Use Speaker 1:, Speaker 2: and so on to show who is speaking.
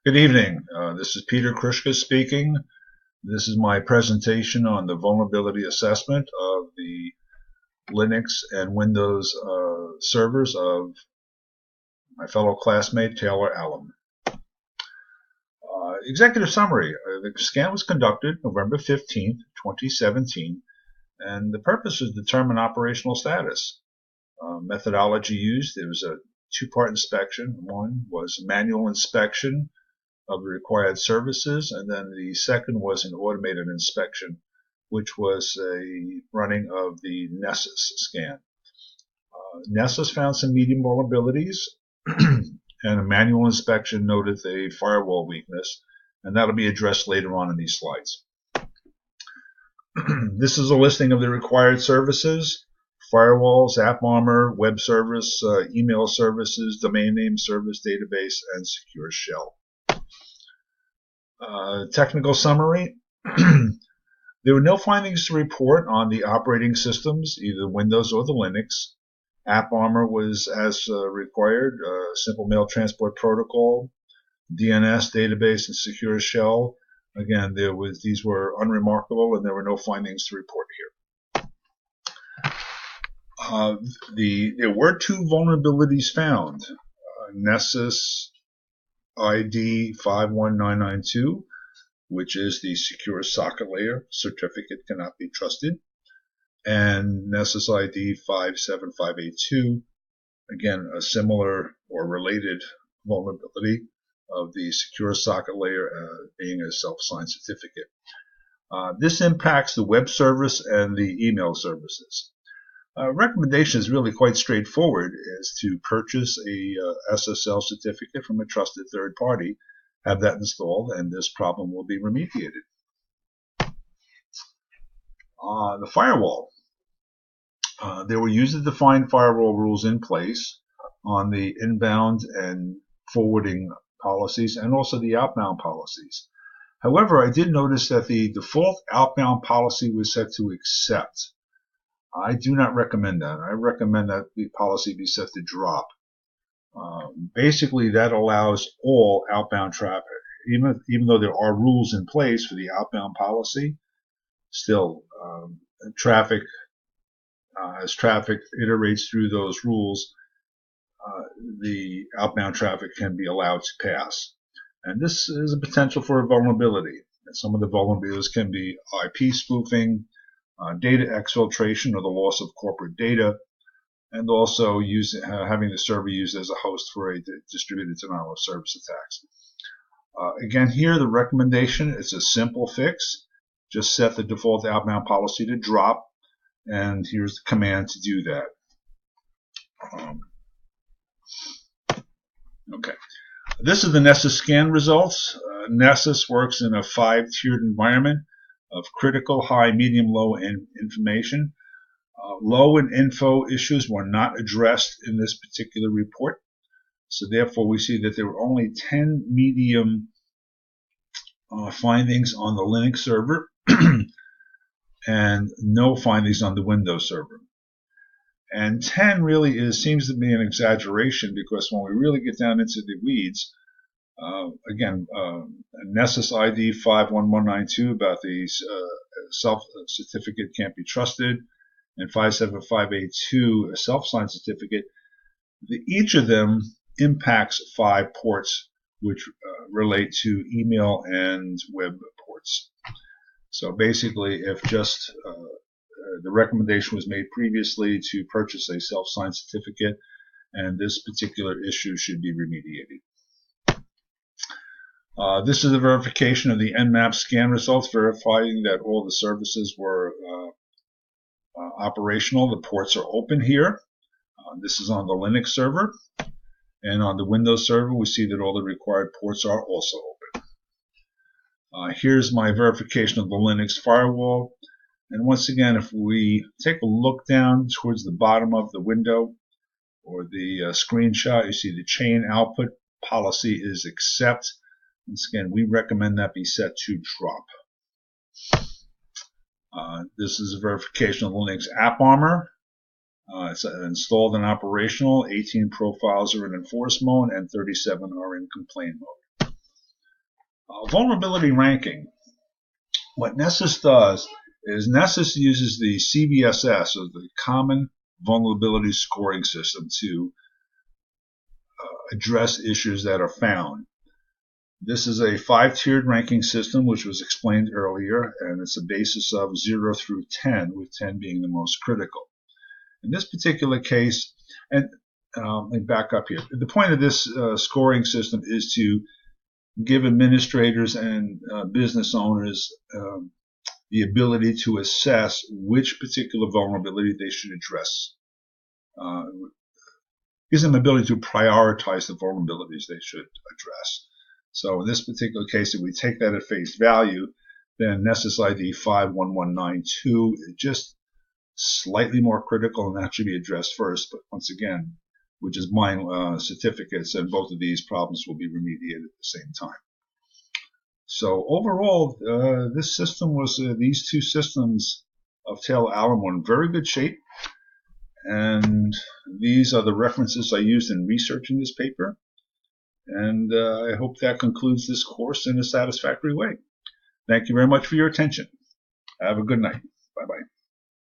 Speaker 1: Good evening. This is Peter Krischka speaking. This is my presentation on the vulnerability assessment of the Linux and Windows servers of my fellow classmate Taylor Allen. Executive summary. The scan was conducted November 15th, 2017, and the purpose was to determine operational status. Methodology used, there was a two-part inspection. One was manual inspection of the required services, and then the second was an automated inspection, which was a running of the Nessus scan. Nessus found some medium vulnerabilities, and a manual inspection noted a firewall weakness, and that'll be addressed later on in these slides. This is a listing of the required services: firewalls, AppArmor, web service, email services, domain name service, database, and secure shell. Technical summary. There were no findings to report on the operating systems, either Windows or the Linux. AppArmor was as required, simple mail transport protocol, DNS, database, and secure shell. Again, these were unremarkable, and there were no findings to report here. There were two vulnerabilities found. Nessus ID 51992, which is the secure socket layer certificate cannot be trusted, and Nessus ID 57582, again a similar or related vulnerability of the secure socket layer being a self-signed certificate. This impacts the web service and the email services. Recommendation is really quite straightforward, is to purchase a SSL certificate from a trusted third party, have that installed, and this problem will be remediated. The firewall. There were user-defined firewall rules in place on the inbound and forwarding policies and also the outbound policies. However, I did notice that the default outbound policy was set to accept. I do not recommend that. I recommend that the policy be set to drop. Basically, that allows all outbound traffic, even though there are rules in place for the outbound policy, still traffic, as traffic iterates through those rules, the outbound traffic can be allowed to pass. And this is a potential for a vulnerability. And some of the vulnerabilities can be IP spoofing, data exfiltration or the loss of corporate data, and also having the server used as a host for a distributed denial of service attacks. Again, here the recommendation is a simple fix. Just set the default outbound policy to drop, and here's the command to do that. Okay. This is the Nessus scan results. Nessus works in a 5-tiered environment of critical, high, medium, low, and information. Low and info issues were not addressed in this particular report. So therefore, we see that there were only 10 medium findings on the Linux server and no findings on the Windows server. And 10 really seems to be an exaggeration, because when we really get down into the weeds, again, Nessus ID 51192 about the self-certificate can't be trusted, and 57582 a self-signed certificate. Each of them impacts 5 ports, which relate to email and web ports. So basically, if just the recommendation was made previously to purchase a self-signed certificate, and this particular issue should be remediated. This is a verification of the Nmap scan results, verifying that all the services were operational. The ports are open here. This is on the Linux server. And on the Windows server, we see that all the required ports are also open. Here's my verification of the Linux firewall. And once again, if we take a look down towards the bottom of the window or the screenshot, you see the chain output policy is accept. Once again, we recommend that be set to drop. This is a verification of Linux AppArmor. It's installed and operational. 18 profiles are in enforce mode and 37 are in complaint mode. Vulnerability ranking. What Nessus does is Nessus uses the CVSS, or the Common Vulnerability Scoring System, to address issues that are found. This is a 5-tiered ranking system, which was explained earlier, and it's a basis of 0 through 10, with 10 being the most critical. In this particular case, and let me back up here. The point of this scoring system is to give administrators and business owners the ability to assess which particular vulnerability they should address. Gives them the ability to prioritize the vulnerabilities they should address. So in this particular case, if we take that at face value, then Nessus ID 51192 is just slightly more critical, and that should be addressed first. But once again, we just mine certificates, and both of these problems will be remediated at the same time. So overall, this system was these two systems of Taylor Allen were in very good shape, and these are the references I used in researching this paper. And I hope that concludes this course in a satisfactory way. Thank you very much for your attention. Have a good night. Bye-bye.